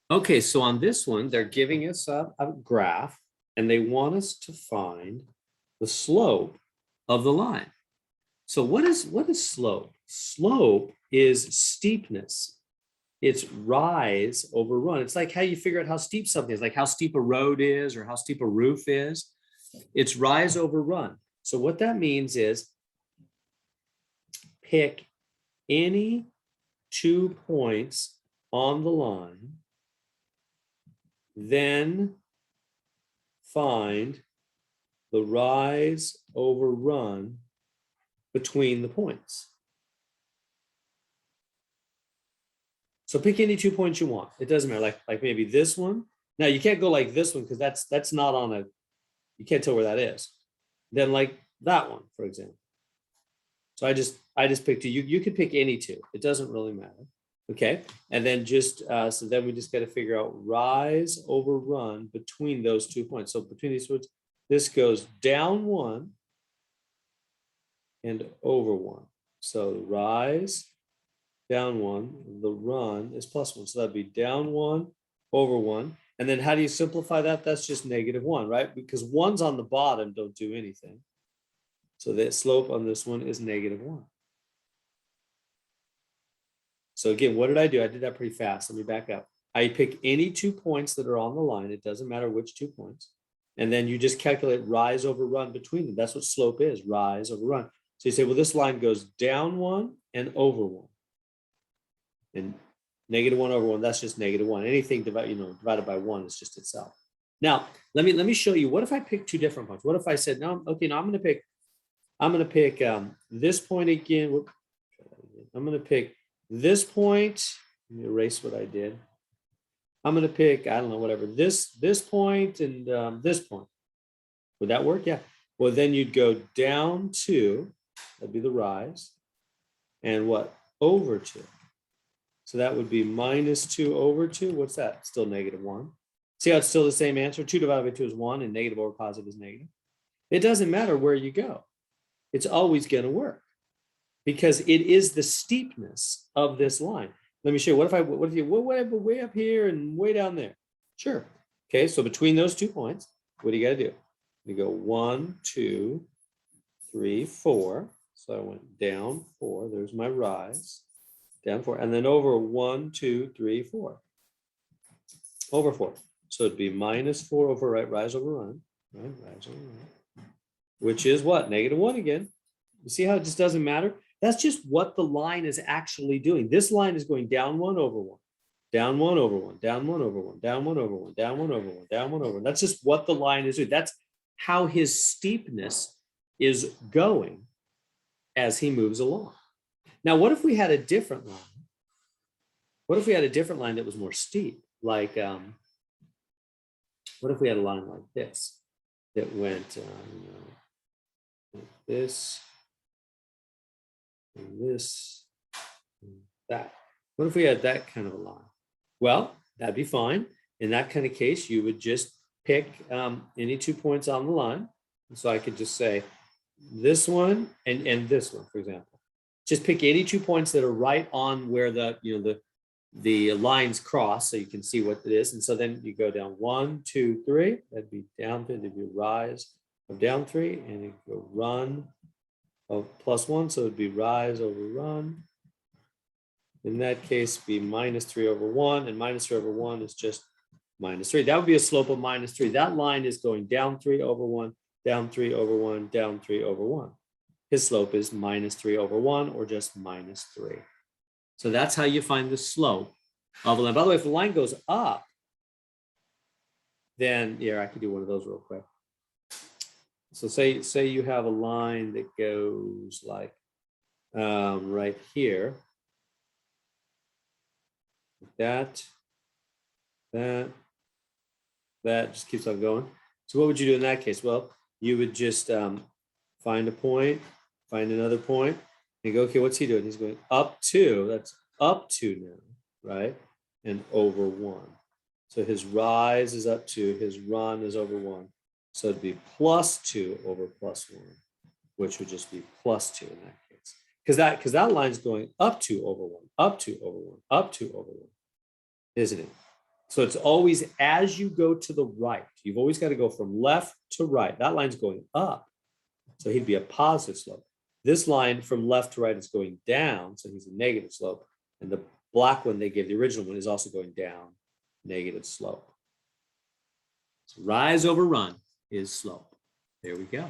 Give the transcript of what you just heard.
Okay, so on this one, they're giving us a graph and they want us to find the slope of the line. So what is slope? Slope is steepness. It's rise over run. It's like how you figure out how steep something is, like how steep a road is or how steep a roof is. It's rise over run. So what that means is pick any 2 points on the line, then find the rise over run between the points. So pick any 2 points you want. It doesn't matter, like maybe this one. Now you can't go like this one because that's not on a, you can't tell where that is. Then like that one, for example. So I just picked two. You could pick any two. It doesn't really matter. Okay, and then just so then we just got to figure out rise over run between those 2 points. So between these words, this goes down one and over one. So rise down one, the run is plus one. So that'd be down one over one. And then how do you simplify that? That's just negative one, right? Because ones on the bottom don't do anything. So the slope on this one is negative one. So again, what did I do? I did that pretty fast. Let me back up. I pick any 2 points that are on the line. It doesn't matter which 2 points. And then you just calculate rise over run between them. That's what slope is, rise over run. So you say, well, this line goes down one and over one. And negative one over one, that's just negative one. Anything divided by one is just itself. Now, let me show you. What if I pick 2 different points? What if I said, no, okay, now I'm going to pick this point again. I'm going to pick this point. Let me erase what I did. I'm going to pick, I don't know, whatever, this point and this point. Would that work? Yeah. Well, then you'd go down 2. That'd be the rise. And what? Over 2. So that would be minus 2 over 2. What's that? Still negative 1. See how it's still the same answer? 2 divided by 2 is 1, and negative over positive is negative. It doesn't matter where you go. It's always going to work because it is the steepness of this line. Let me show you. What if you way up here and way down there? Sure. Okay, so between those 2 points, what do you got to do? You go 1, 2, 3, 4. So I went down 4. There's my rise. Down 4. And then over 1, 2, 3, 4. Over 4. So it'd be minus 4 over rise over run. Right? Rise over run. Which is what? Negative 1 again. You see how it just doesn't matter? That's just what the line is actually doing. This line is going down 1 over 1. Down 1 over 1. Down 1 over 1. Down 1 over 1. Down 1 over 1. Down 1 over 1. That's just what the line is doing. That's how his steepness is going as he moves along. Now, what if we had a different line? What if we had a different line that was more steep? Like, what if we had a line like this that went like this, and this, and that? What if we had that kind of a line? Well, that'd be fine. In that kind of case, you would just pick any 2 points on the line. So I could just say this one and this one, for example. Just pick any 2 points that are right on where the lines cross, so you can see what it is. And so then you go down 1, 2, 3. That'd be down 3. That'd be rise of down 3, and you go run of plus 1. So it'd be rise over run. In that case, be minus 3 over 1, and minus 3 over 1 is just minus 3. That would be a slope of minus 3. That line is going down 3 over 1, down 3 over 1, down 3 over 1. His slope is minus 3 over 1, or just minus 3. So that's how you find the slope of a line. By the way, if the line goes up, then, yeah, I could do one of those real quick. So say you have a line that goes like right here. That just keeps on going. So what would you do in that case? Well, you would just find a point, find another point, and go, okay, what's he doing? He's going up 2. That's up 2 now, right? And over 1. So his rise is up 2. His run is over 1. So it'd be plus 2 over plus 1, which would just be plus 2 in that case. Because that line's going up 2 over 1, up 2 over 1, up 2 over 1, isn't it? So it's always as you go to the right. You've always got to go from left to right. That line's going up. So he'd be a positive slope. This line from left to right is going down. So he's a negative slope. And the black one they gave, the original one, is also going down, negative slope. So rise over run is slope. There we go.